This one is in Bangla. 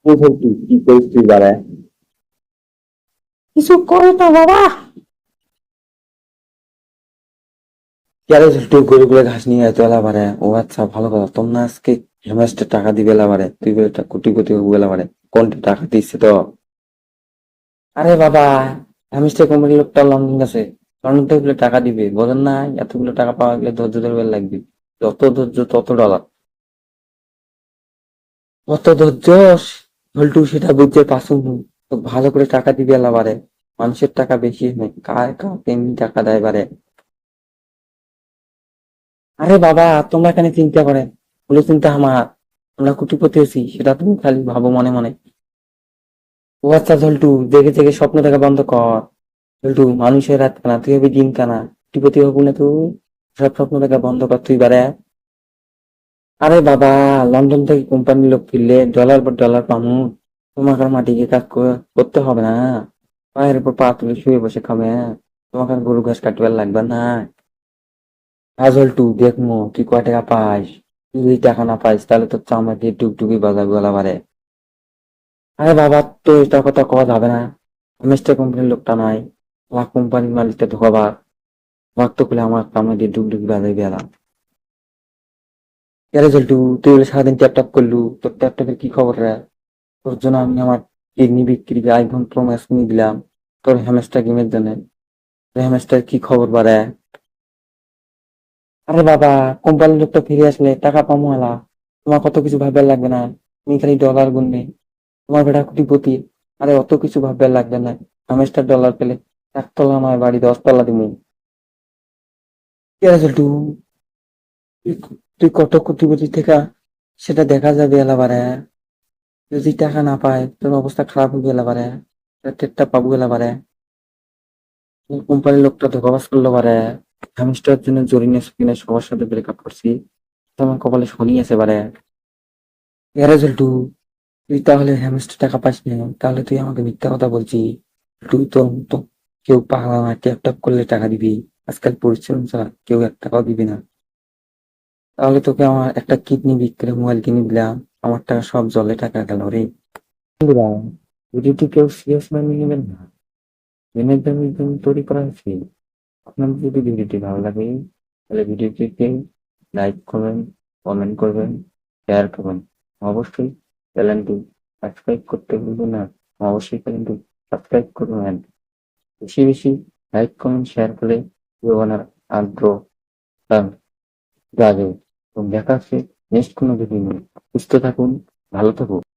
কি করিস তুই বাড়ায়? কিছু করে তো বাবা। কেন তুই গরুগুলো ঘাস নিয়ে এত এলা বাড়ে? ও আচ্ছা, ভালো কথা। তোর না আজকে হেমাস্টার টাকা দিবে এলা বাড়ে, তুই বলে কোটি কোটি বেলা বাড়ে। কোনটা টাকা দিচ্ছে তো? আরে বাবা, হেমিস্টার কোম্পানির লোকটা লন্ডন আছে। লন্ডন থেকে বলে টাকা দিবে, বোঝেন না? এতগুলো টাকা পাওয়া গেলে ধৈর্য ধরবে লাগবে। যত ধৈর্য তত ডলার। কত ধৈর্য বল্টু, সেটা বুঝতে পারছুন। তো ভালো করে টাকা দিবে এলা বাড়ে। মানুষের টাকা বেশি নেই, কার কার এমনি টাকা দেয় বাড়ে। আরে বাবা, তোমরা কেন চিন্তা করেন? বলে চিন্তা আমার। আমরা কোটিপতি হয়েছি সেটা তুমি খালি ভাবো মনে মনে। ও আচ্ছা ঝল্টু, জেগে জেগে স্বপ্ন দেখা বন্ধ কর। ঝল্টু, মানুষের রাত কানা, তুই হবি দিন কানা। কোটিপতি হবো না তুই? সব স্বপ্ন দেখা বন্ধ কর তুই বারে। আরে বাবা, লন্ডন থেকে কোম্পানির লোক ফিরলে ডলার পর ডলার পামু। তোমাকে আর মাটিকে কাজ করতে হবে না। পায়ের উপর পা তুলে শুয়ে বসে খাবে। তোমাকে আর গরু ঘাস কাটবার লাগবে না। ঝল্টু, দেখমু তুই কয় টাকা পাইস। তুই যদি টাকা না পাইস তাহলে তোর চামড়া দিয়ে টুকটুকি বাজার গলা মারে। আরে বাবা, তো এটা কথা কওয়া যাবে না। মিস্টার কোম্পানির লোকটা নাই। আমার কোম্পানির মালিকটা তো হবা। ভক্ত খুলে আমার চামড়া দিয়ে ডুগডুগি বাজাই গেলাম। আরে ঝল্টু, তুই বলে সারাদিন ট্যাপ ট্যাপ করলু, তোর ট্যাপ ট্যাপের কি খবর রে? তোর জন্য আমি আমার কিডনি বিক্রি করে আইফোন প্রো ম্যাক্স কিনে দিলাম। তোর হ্যামস্টার গেমের জন্য। হ্যামস্টার কি খবর বারে? আরে বাবা, কোম্পানির লোকটা ফিরে আসলে টাকা পামু এলা। তোমার কত কিছু ভাববার লাগবে না। তুমি খালি ডলার গুনবে। তোমার বেটা কোটিপতি। আরে অত কিছু ভাববার লাগবে না। হ্যামস্টার ডলার পেলে একতলা নয়, বাড়ি 10 তলা দিমু। কি আছে টু? তুই কত কোটিপতি থেকে সেটা দেখা যাবে এলাবারে। যদি টাকা না পায় তোর অবস্থা খারাপ হবে এলাবারে। টেটটা পাবো এলাবারে। কোম্পানির লোকটা ধোকাবাজ করলো পারে। হ্যামস্টার জন্য জরিনা কিনে সবার সাথে ব্রেকআপ করছি। তোমার কপালে শনি আছে বারে। এরা জল্টু, তুই তাহলে হ্যামস্টার টাকা পাস না, তাহলে তুই আমাকে মিথ্যা কথা বলছি। তুই তো তো কেউ পাগলা না, ট্যাপ ট্যাপ করলে টাকা দিবি। আজকাল পরিশ্রম ছাড়া কেউ 1 টাকাও দিবি না। তাহলে তোকে আমার একটা কিডনি বিক্রি করে মোবাইল কিনে দিলাম। আমার টাকা সব জলে টাকা গেল রে। বন্ধুরা, ভিডিওটি কেউ সিরিয়াস মানে নেবেন না। বিনোদনের জন্য তৈরি করা হয়েছে। আপনাদের যদি ভিডিওটি ভালো লাগে তাহলে ভিডিওটিকে লাইক করবেন, কমেন্ট করবেন, শেয়ার করবেন। অবশ্যই চ্যানেলটি সাবস্ক্রাইব করতে ভুলবেন না। অবশ্যই চ্যানেলটি সাবস্ক্রাইব করবেন। বেশি বেশি লাইক কমেন্ট শেয়ার করলে জীবনের আগ্রহ জাগে। এবং দেখা হচ্ছে নেক্সট কোনো ভিডিও নিয়ে। সুস্থ থাকুন, ভালো থাকুন।